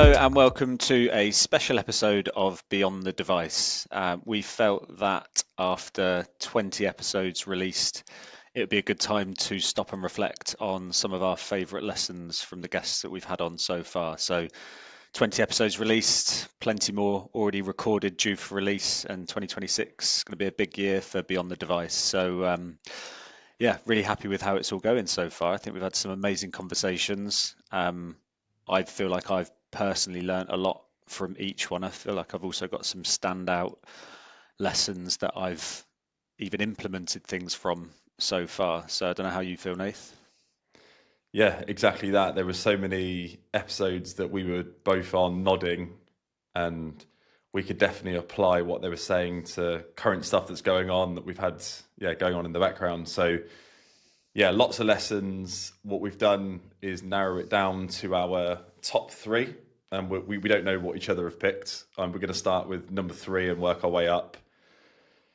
Hello and welcome to a special episode of Beyond the Device. We felt that after 20 episodes released, it would be a good time to stop and reflect on some of our favourite lessons from the guests that we've had on so far. So 20 episodes released, plenty more already recorded due for release, and 2026 is going to be a big year for Beyond the Device. So yeah, really happy with how it's all going so far. I think we've had some amazing conversations. I feel like I've personally learnt a lot from each one. I feel like I've also got some standout lessons that I've even implemented things from so far. So I don't know how you feel, Nath. Yeah, exactly that. There were so many episodes that we were both on nodding, and we could definitely apply what they were saying to current stuff that's going on that we've had, going on in the background. So, yeah, lots of lessons. What we've done is narrow it down to our top three, and we don't know what each other have picked. We're going to start with number three and work our way up.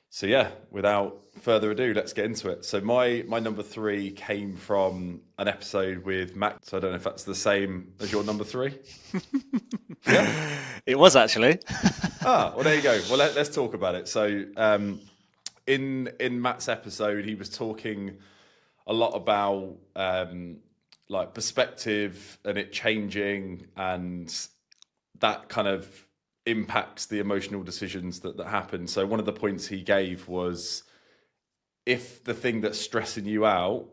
So yeah, without further ado, let's get into it. So my number three came from an episode with Matt. So I don't know if that's the same as your number three. Yeah. It was actually. Well, there you go. Well, let's talk about it. So in Matt's episode, he was talking a lot about like perspective and it changing, and that kind of impacts the emotional decisions that happen. So one of the points he gave was, if the thing that's stressing you out,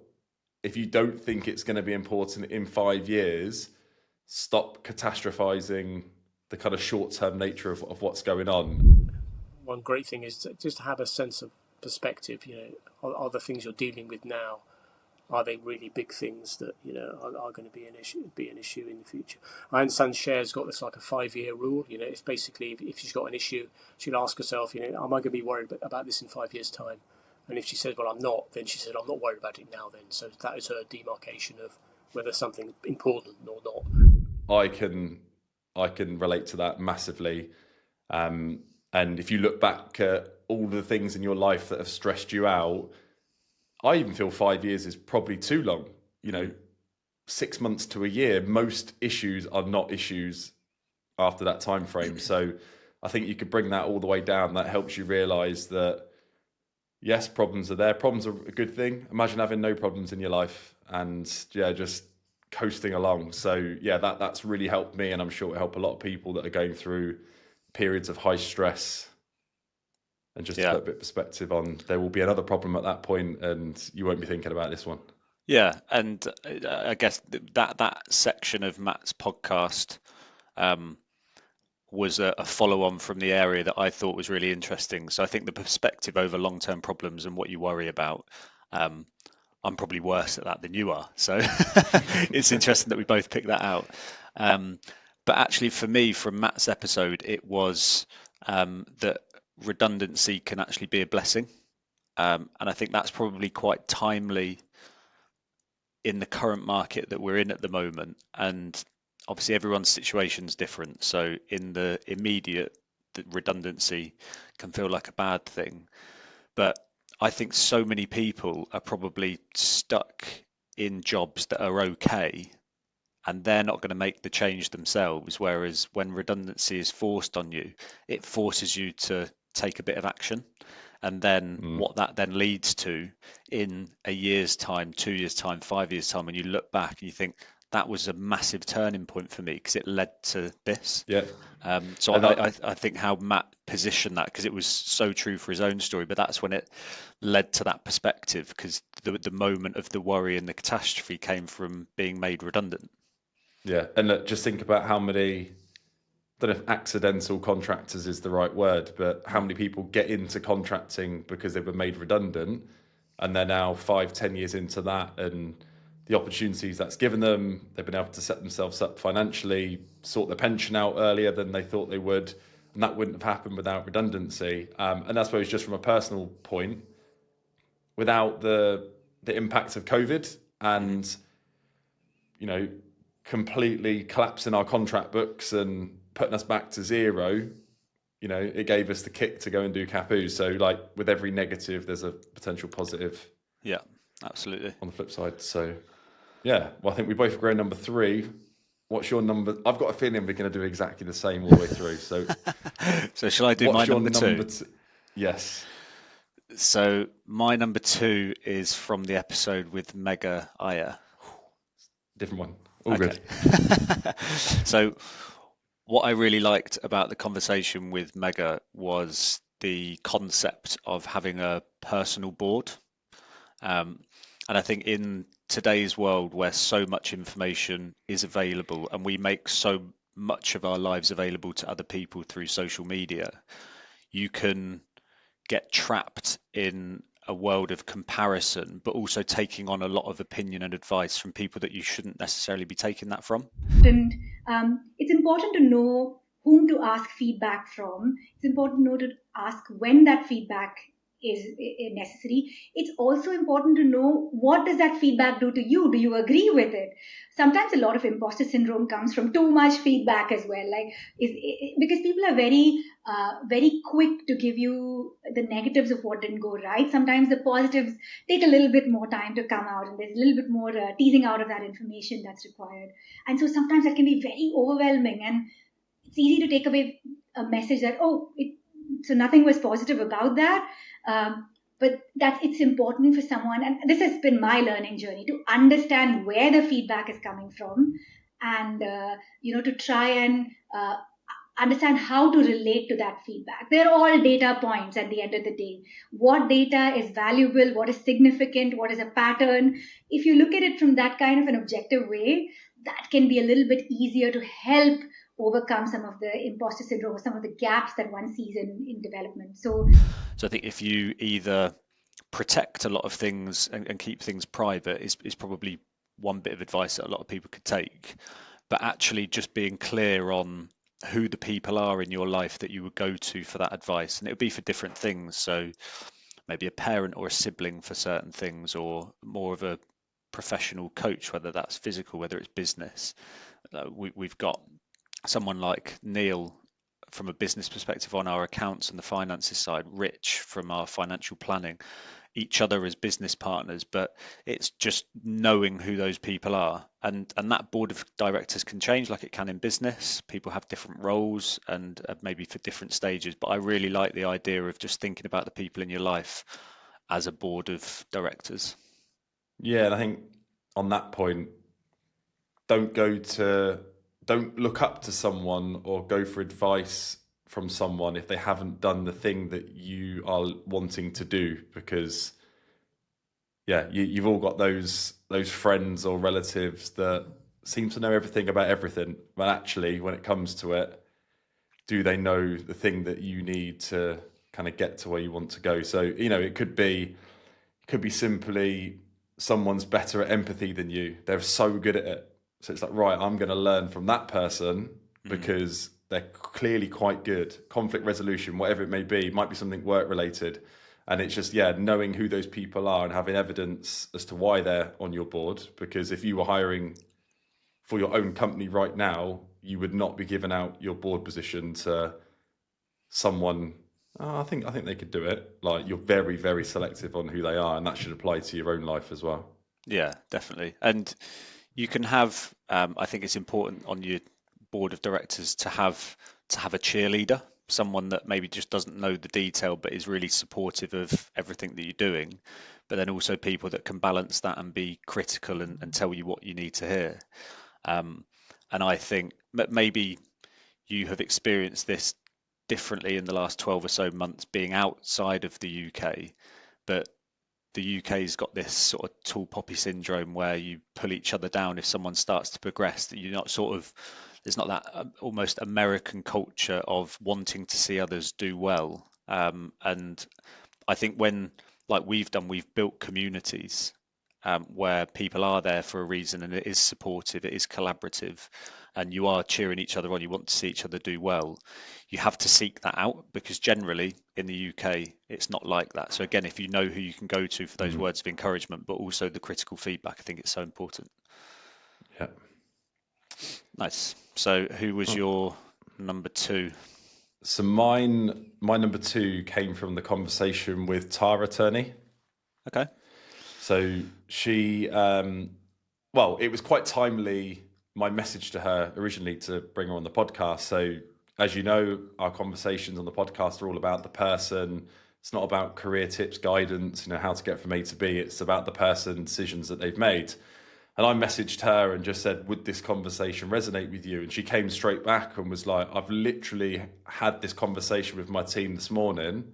if you don't think it's going to be important in 5 years, stop catastrophizing the kind of short-term nature of what's going on. One great thing is to just have a sense of perspective. Are the things you're dealing with now, are they really big things that are going to be an issue in the future? I understand Cher's got this like a 5-year rule. It's basically if she's got an issue, she'll ask herself, am I going to be worried about this in 5 years' time? And if she says, well, I'm not, then she said, I'm not worried about it now. Then so that is her demarcation of whether something's important or not. I can relate to that massively. And if you look back at all the things in your life that have stressed you out, I even feel 5 years is probably too long. 6 months to a year, most issues are not issues after that time frame. So I think you could bring that all the way down. That helps you realize that, yes, problems are there. Problems are a good thing. Imagine having no problems in your life and just coasting along. So yeah, that's really helped me, and I'm sure it'll help a lot of people that are going through periods of high stress. And just to put a bit of perspective on, there will be another problem at that point, and you won't be thinking about this one. Yeah, and I guess that section of Matt's podcast was a follow-on from the area that I thought was really interesting. So I think the perspective over long-term problems and what you worry about, I'm probably worse at that than you are. So it's interesting that we both picked that out. But actually, for me, from Matt's episode, it was that redundancy can actually be a blessing. And I think that's probably quite timely in the current market that we're in at the moment. And obviously everyone's situation is different. So in the immediate, the redundancy can feel like a bad thing. But I think so many people are probably stuck in jobs that are okay, and they're not going to make the change themselves. Whereas when redundancy is forced on you, it forces you to take a bit of action. And then what that then leads to in a year's time, 2 years' time, 5 years' time, when you look back and you think, that was a massive turning point for me because it led to this. Yeah. So I think how Matt positioned that, because it was so true for his own story, but that's when it led to that perspective, because the moment of the worry and the catastrophe came from being made redundant. Yeah, and look, just think about how many, I don't know if accidental contractors is the right word, but how many people get into contracting because they were made redundant, and they're now 5-10 years into that, and the opportunities that's given them, they've been able to set themselves up financially, sort their pension out earlier than they thought they would, and that wouldn't have happened without redundancy. And I suppose just from a personal point, without the impact of COVID and completely collapsing our contract books and putting us back to zero, it gave us the kick to go and do CAPU. So like with every negative, there's a potential positive. Yeah, absolutely. On the flip side. So yeah, well, I think we both agree on number three. What's your number? I've got a feeling we're going to do exactly the same all the way through. So, So shall I do my what's your number two? number two? Yes, So my number two is from the episode with Mega Aya. different one. All Okay. good. So what I really liked about the conversation with Mega was the concept of having a personal board. Um, and I think in today's world where so much information is available and we make so much of our lives available to other people through social media, you can get trapped in a world of comparison, but also taking on a lot of opinion and advice from people that you shouldn't necessarily be taking that from. And it's important to know whom to ask feedback from. It's important to know to ask when that feedback is necessary. It's also important to know what does that feedback do to you? Do you agree with it? Sometimes a lot of imposter syndrome comes from too much feedback as well. Like because people are very quick to give you the negatives of what didn't go right. Sometimes the positives take a little bit more time to come out, and there's a little bit more teasing out of that information that's required. And so sometimes that can be very overwhelming, and it's easy to take away a message that, so nothing was positive about that. But that it's important for someone, and this has been my learning journey, to understand where the feedback is coming from, and to try and understand how to relate to that feedback. They're all data points at the end of the day. What data is valuable? What is significant? What is a pattern? If you look at it from that kind of an objective way, that can be a little bit easier to help overcome some of the imposter syndrome or some of the gaps that one sees in development. So I think if you either protect a lot of things and keep things private is probably one bit of advice that a lot of people could take. But actually just being clear on who the people are in your life that you would go to for that advice. And it would be for different things. So maybe a parent or a sibling for certain things, or more of a professional coach, whether that's physical, whether it's business. We've got someone like Neil from a business perspective on our accounts and the finances side, Rich from our financial planning, each other as business partners, but it's just knowing who those people are. And that board of directors can change like it can in business. People have different roles and maybe for different stages, but I really like the idea of just thinking about the people in your life as a board of directors. Yeah, and I think on that point, don't look up to someone or go for advice from someone if they haven't done the thing that you are wanting to do, because you've all got those friends or relatives that seem to know everything about everything, but actually when it comes to it, do they know the thing that you need to kind of get to where you want to go? So it could be simply someone's better at empathy than you. They're so good at it. So it's like, right, I'm going to learn from that person because they're clearly quite good. Conflict resolution, whatever it may be, might be something work related. And it's just, knowing who those people are and having evidence as to why they're on your board. Because if you were hiring for your own company right now, you would not be giving out your board position to someone. Oh, I think they could do it. Like, you're very, very selective on who they are, and that should apply to your own life as well. Yeah, definitely. And you can have, I think it's important on your board of directors to have a cheerleader, someone that maybe just doesn't know the detail but is really supportive of everything that you're doing, but then also people that can balance that and be critical and tell you what you need to hear. And I think maybe you have experienced this differently in the last 12 or so months being outside of the UK, but the UK's got this sort of tall poppy syndrome where you pull each other down if someone starts to progress. That you're not there's not that almost American culture of wanting to see others do well. And I think like we've built communities where people are there for a reason, and it is supportive, it is collaborative, and you are cheering each other on, you want to see each other do well. You have to seek that out, because generally in the UK it's not like that. So again, if you know who you can go to for those words of encouragement, but also the critical feedback, I think it's so important. Yeah. Nice. So who was your number two? So my number two came from the conversation with Tara Turney. Okay. So she, well, it was quite timely my message to her originally to bring her on the podcast. So as you know, our conversations on the podcast are all about the person. It's not about career tips, guidance, how to get from A to B. It's about the person, decisions that they've made. And I messaged her and just said, would this conversation resonate with you? And she came straight back and was like, I've literally had this conversation with my team this morning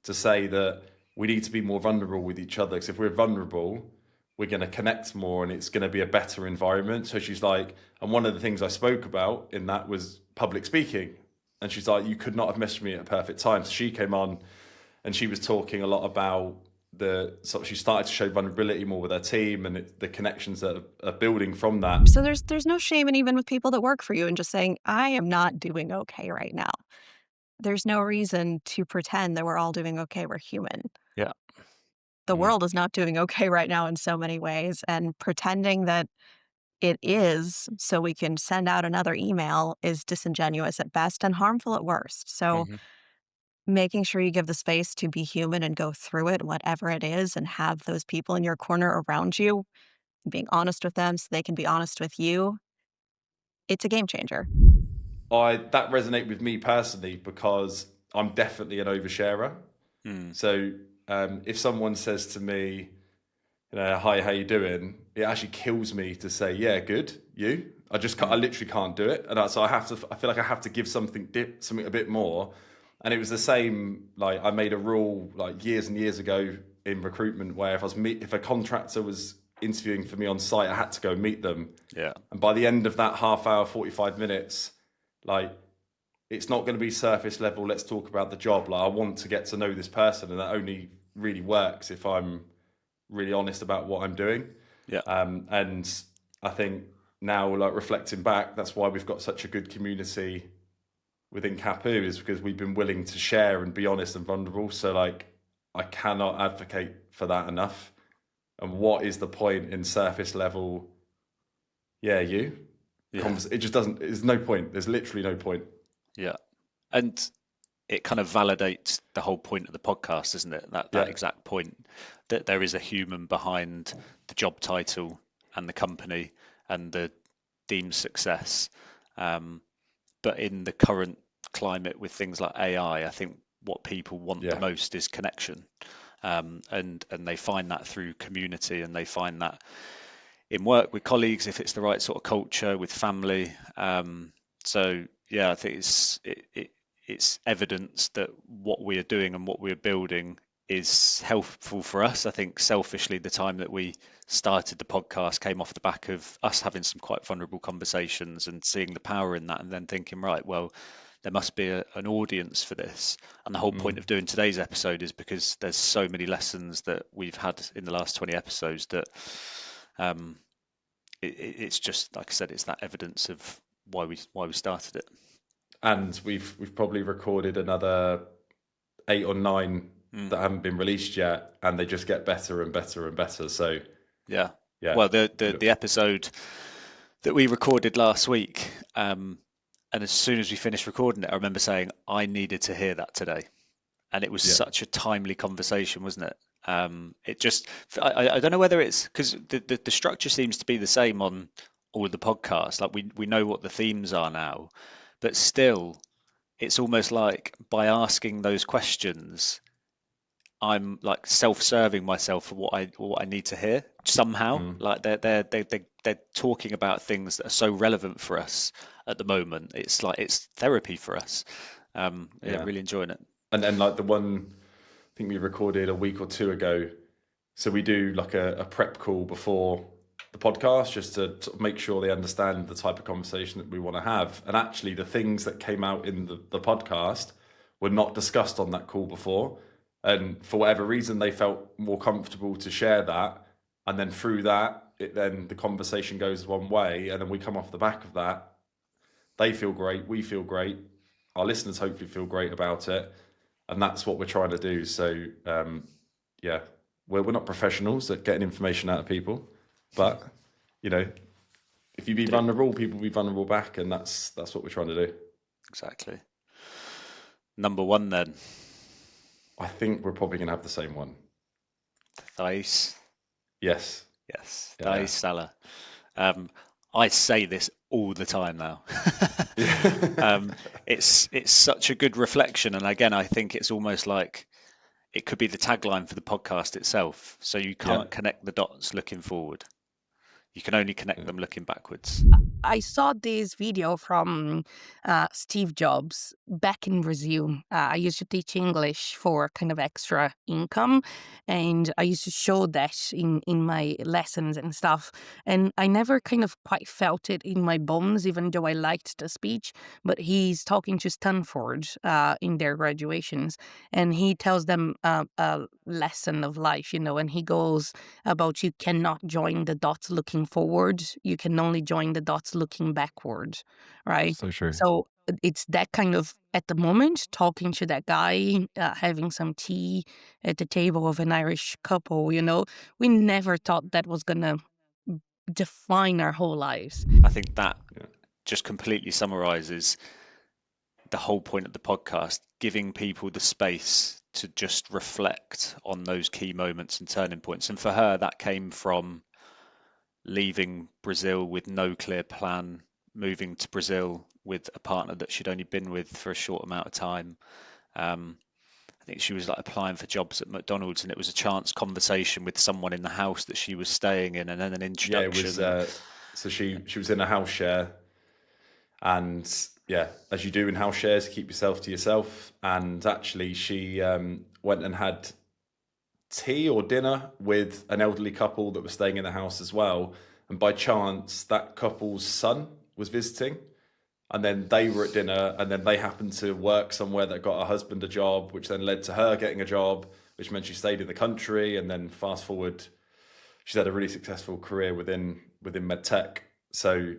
to say that we need to be more vulnerable with each other. Because if we're vulnerable, we're going to connect more and it's going to be a better environment. So she's like, and one of the things I spoke about in that was public speaking. And she's like, you could not have messaged me at a perfect time. So she came on and she was talking a lot about she started to show vulnerability more with her team and the connections that are building from that. So there's no shame in even with people that work for you and just saying, I am not doing okay right now. There's no reason to pretend that we're all doing okay. We're human. Yeah. The world is not doing okay right now in so many ways, and pretending that it is so we can send out another email is disingenuous at best and harmful at worst. So making sure you give the space to be human and go through it, whatever it is, and have those people in your corner around you, being honest with them so they can be honest with you, it's a game changer. That resonated with me personally because I'm definitely an oversharer. So if someone says to me, hi, how you doing? It actually kills me to say, yeah, good. You? I literally can't do it, and I feel like I have to give something a bit more. And it was the same. Like I made a rule like years and years ago in recruitment where if a contractor was interviewing for me on site, I had to go and meet them. Yeah. And by the end of that half hour, 45 minutes, like it's not going to be surface level. Let's talk about the job. Like I want to get to know this person, and that only really works if I'm really honest about what I'm doing. Yeah. And I think now, like reflecting back, that's why we've got such a good community within CAPU, is because we've been willing to share and be honest and vulnerable. So like, I cannot advocate for that enough. And what is the point in surface level? Yeah, you. Yeah. It just doesn't. There's no point. There's literally no point. Yeah. And it kind of validates the whole point of the podcast, isn't it? That exact point, that there is a human behind the job title and the company and the deemed success. But in the current climate with things like AI, I think what people want the most is connection. And they find that through community, and they find that in work with colleagues, if it's the right sort of culture, with family. So yeah, I think it's evidence that what we are doing and what we're building is helpful for us. I think selfishly, the time that we started the podcast came off the back of us having some quite vulnerable conversations and seeing the power in that, and then thinking, right, well, there must be an audience for this. And the whole point of doing today's episode is because there's so many lessons that we've had in the last 20 episodes that it's just, like I said, it's that evidence of why we started it. And we've probably recorded another 8 or 9 that haven't been released yet, and they just get better and better and better. So yeah. Well, the episode that we recorded last week, and as soon as we finished recording it, I remember saying I needed to hear that today, and it was such a timely conversation, wasn't it? It just, I don't know whether it's because the structure seems to be the same on all of the podcasts. Like we know what the themes are now, but still, it's almost like by asking those questions, I'm like self-serving myself for what I need to hear somehow. Like they're talking about things that are so relevant for us at the moment. It's like it's therapy for us. Really enjoying it. And like the one I think we recorded a week or 2 ago, so we do like a prep call before the podcast just to sort of make sure they understand the type of conversation that we want to have. And actually the things that came out in the podcast were not discussed on that call before. And for whatever reason, they felt more comfortable to share that. And then through that, then the conversation goes one way. And then we come off the back of that. They feel great. We feel great. Our listeners hopefully feel great about it. And that's what we're trying to do. So, we're not professionals at getting information out of people. But, if you be vulnerable, people be vulnerable back. And that's what we're trying to do. Exactly. Number 1 then. I think we're probably going to have the same one. Thais. Yes. Thais Salah. I say this all the time now. It's such a good reflection, and again, I think it's almost like it could be the tagline for the podcast itself. So you Yeah. can't connect the dots looking forward. You can only connect Yeah. them looking backwards. I saw this video from Steve Jobs back in Brazil. I used to teach English for kind of extra income, and I used to show that in my lessons and stuff. And I never kind of quite felt it in my bones, even though I liked the speech. But he's talking to Stanford in their graduations, and he tells them a lesson of life, and he goes about you cannot join the dots looking forward. You can only join the dots looking backward, right? So true. So it's that kind of, at the moment, talking to that guy, having some tea at the table of an Irish couple, we never thought that was going to define our whole lives. I think that Yeah. just completely summarizes the whole point of the podcast, giving people the space to just reflect on those key moments and turning points. And for her, that came from leaving Brazil with no clear plan, moving to Brazil with a partner that she'd only been with for a short amount of time. I think she was like applying for jobs at McDonald's, and it was a chance conversation with someone in the house that she was staying in, and then an Yeah, it introduction. was. So she was in a house share, and yeah, as you do in house shares, keep yourself to yourself. And actually, she went and had tea or dinner with an elderly couple that was staying in the house as well. And by chance, that couple's son was visiting. And then they were at dinner, and then they happened to work somewhere that got her husband a job, which then led to her getting a job, which meant she stayed in the country. And then fast forward, she's had a really successful career within medtech. So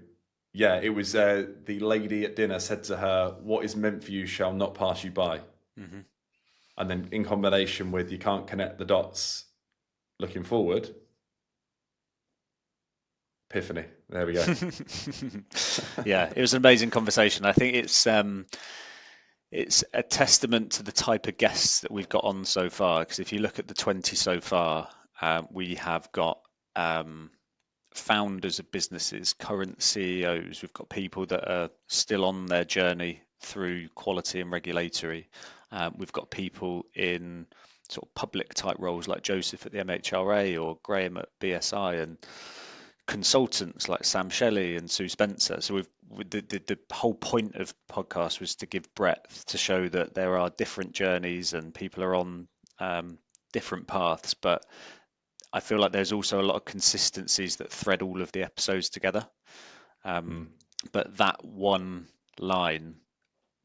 yeah, it was the lady at dinner said to her, "What is meant for you shall not pass you by." Mm-hmm. And then in combination with you can't connect the dots looking forward, epiphany. There we go. Yeah, it was an amazing conversation. I think it's a testament to the type of guests that we've got on so far. Because if you look at the 20 so far, we have got founders of businesses, current CEOs. We've got people that are still on their journey through quality and regulatory. We've got people in sort of public type roles like Joseph at the MHRA or Graham at BSI, and consultants like Sam Shelley and Sue Spencer. So the whole point of the podcast was to give breadth, to show that there are different journeys and people are on different paths, but I feel like there's also a lot of consistencies that thread all of the episodes together. But that one line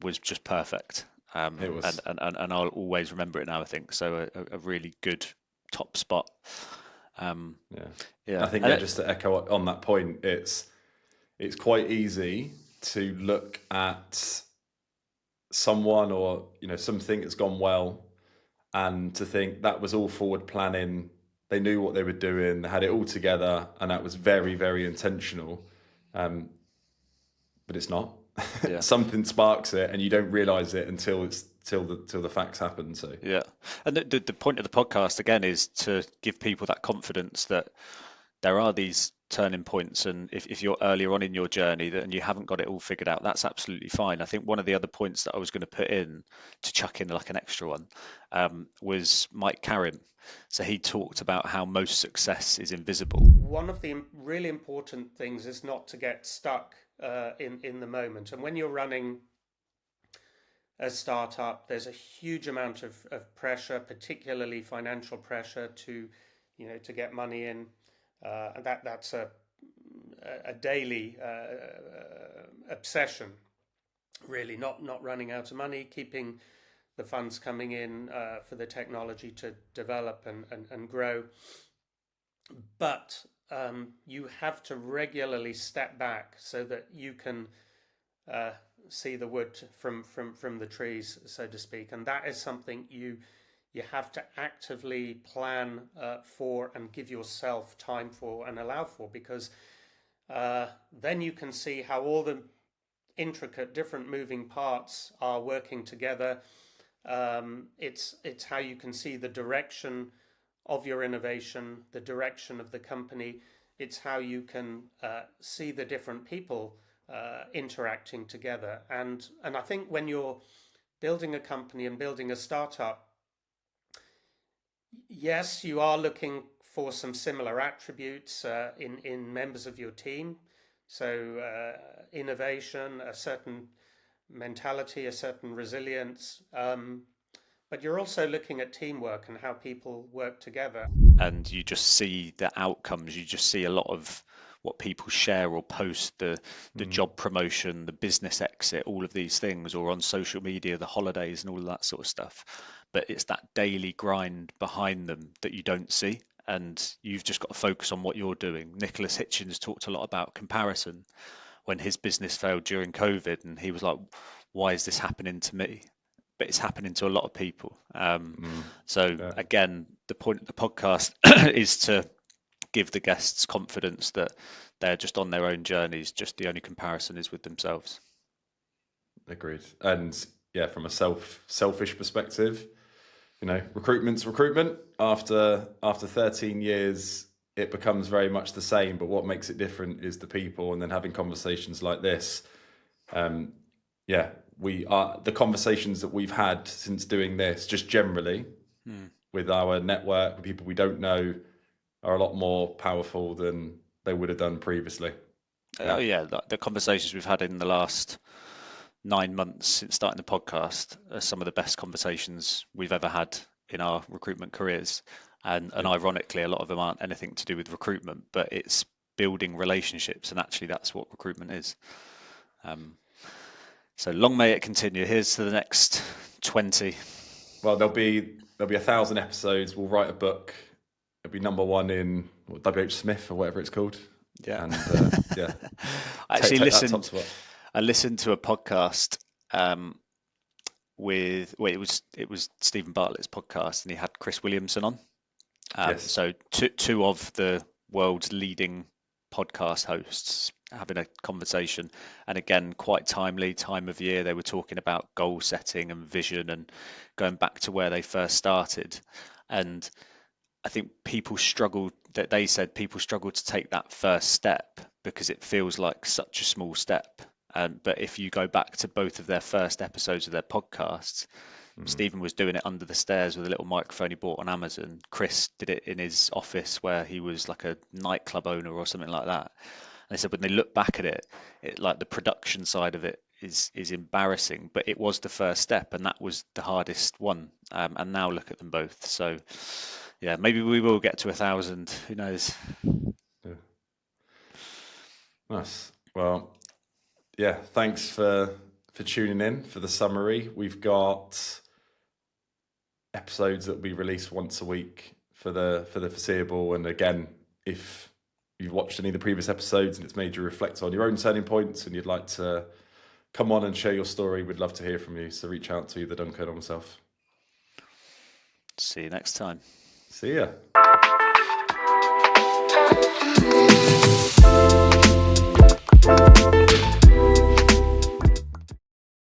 was just perfect. It was. And I'll always remember it now, I think. So a really good top spot. I think just to echo on that point, it's quite easy to look at someone or something that's gone well and to think that was all forward planning. They knew what they were doing, they had it all together, and that was very, very intentional. But it's not. Yeah. Something sparks it, and you don't realize it until the facts happen. So yeah, and the point of the podcast again is to give people that confidence that there are these turning points, and if you're earlier on in your journey and you haven't got it all figured out, that's absolutely fine. I think one of the other points that I was going to put in to chuck in like an extra one was Mike Carrim. So he talked about how most success is invisible. One of the really important things is not to get stuck in the moment. And when you're running a startup, there's a huge amount of pressure, particularly financial pressure to get money in. And that's a daily obsession, really, not running out of money, keeping the funds coming in for the technology to develop and grow. But you have to regularly step back so that you can see the wood from the trees, so to speak. And that is something you have to actively plan for and give yourself time for and allow for, because then you can see how all the intricate different moving parts are working together. It's how you can see the direction of your innovation, the direction of the company, It's how you can see the different people interacting together. And I think when you're building a company and building a startup, yes, you are looking for some similar attributes in members of your team. So innovation, a certain mentality, a certain resilience. But you're also looking at teamwork and how people work together. And you just see the outcomes. You just see a lot of what people share or post, the job promotion, the business exit, all of these things, or on social media, the holidays and all of that sort of stuff. But it's that daily grind behind them that you don't see. And you've just got to focus on what you're doing. Nicholas Hitchens talked a lot about comparison when his business failed during COVID, and he was like, why is this happening to me? But it's happening to a lot of people. So again, the point of the podcast is to give the guests confidence that they're just on their own journeys. Just the only comparison is with themselves. Agreed. And yeah, from a selfish perspective, recruitment's recruitment. After 13 years, it becomes very much the same. But what makes it different is the people, and then having conversations like this. The conversations that we've had since doing this, just generally with our network, with people we don't know, are a lot more powerful than they would have done previously. The conversations we've had in the last 9 months since starting the podcast are some of the best conversations we've ever had in our recruitment careers. And ironically, a lot of them aren't anything to do with recruitment, but it's building relationships. And actually, that's what recruitment is. So long may it continue. Here's to the next 20. Well, there'll be 1,000 episodes. We'll write a book. It'll be number one in WH Smith or whatever it's called. Yeah. And yeah. I actually listened to a podcast it was Stephen Bartlett's podcast, and he had Chris Williamson on. Yes. So two of the world's leading podcast hosts having a conversation, and again, quite timely time of year. They were talking about goal setting and vision and going back to where they first started. And I think they said people struggle to take that first step because it feels like such a small step. But if you go back to both of their first episodes of their podcasts, Stephen was doing it under the stairs with a little microphone he bought on Amazon. Chris did it in his office where he was like a nightclub owner or something like that. And they said when they look back at it, like the production side of it is embarrassing, but it was the first step, and that was the hardest one. And now look at them both. So yeah, maybe we will get to 1,000. Who knows? Yeah. Nice. Well, yeah. Thanks for tuning in for the summary. We've got episodes that will be released once a week for the foreseeable. And again, if you've watched any of the previous episodes and it's made you reflect on your own turning points and you'd like to come on and share your story, we'd love to hear from you. So reach out to the Duncan or myself. See you next time. See ya.